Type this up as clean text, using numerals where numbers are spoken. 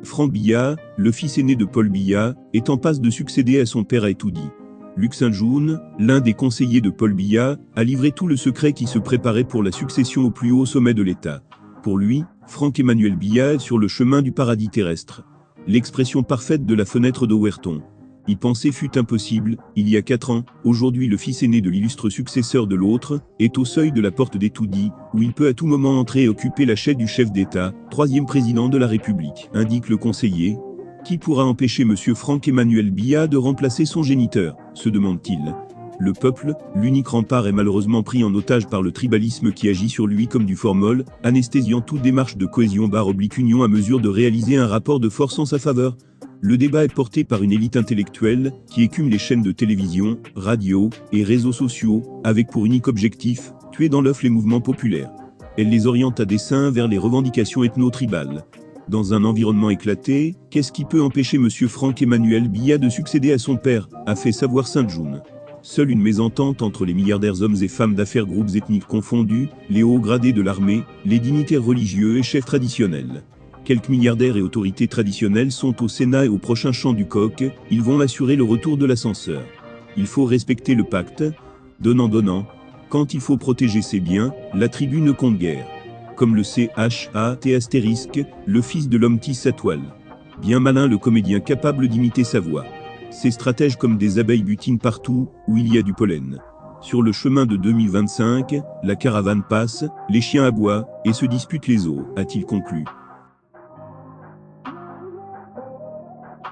Franck Billat, le fils aîné de Paul Billat, est en passe de succéder à son père à tout dit. Luc Saint-Joun, l'un des conseillers de Paul Billat, a livré tout le secret qui se préparait pour la succession au plus haut sommet de l'État. Pour lui, Franck-Emmanuel Billat est sur le chemin du paradis terrestre. L'expression parfaite de la fenêtre d'Owerton. Y penser fut impossible, il y a 4 ans, aujourd'hui le fils aîné de l'illustre successeur de l'autre, est au seuil de la porte des Toudis, où il peut à tout moment entrer et occuper la chaise du chef d'État, 3e président de la République, indique le conseiller. Qui pourra empêcher M. Franck-Emmanuel Billat de remplacer son géniteur, se demande-t-il. Le peuple, l'unique rempart, est malheureusement pris en otage par le tribalisme qui agit sur lui comme du formol, anesthésiant toute démarche de cohésion/union à mesure de réaliser un rapport de force en sa faveur. Le débat est porté par une élite intellectuelle qui écume les chaînes de télévision, radio et réseaux sociaux, avec pour unique objectif, tuer dans l'œuf les mouvements populaires. Elle les oriente à dessein vers les revendications ethno-tribales. Dans un environnement éclaté, qu'est-ce qui peut empêcher M. Franck-Emmanuel Billat de succéder à son père, a fait savoir Saint-Joun. Seule une mésentente entre les milliardaires hommes et femmes d'affaires, groupes ethniques confondus, les hauts gradés de l'armée, les dignitaires religieux et chefs traditionnels. Quelques milliardaires et autorités traditionnelles sont au Sénat et au prochain chant du coq, ils vont assurer le retour de l'ascenseur. Il faut respecter le pacte, donnant. Quand il faut protéger ses biens, la tribu ne compte guère. Comme le CHAT*, le fils de l'homme tisse sa toile. Bien malin le comédien capable d'imiter sa voix. Ces stratèges comme des abeilles butinent partout où il y a du pollen. Sur le chemin de 2025, la caravane passe, les chiens aboient et se disputent les os, a-t-il conclu.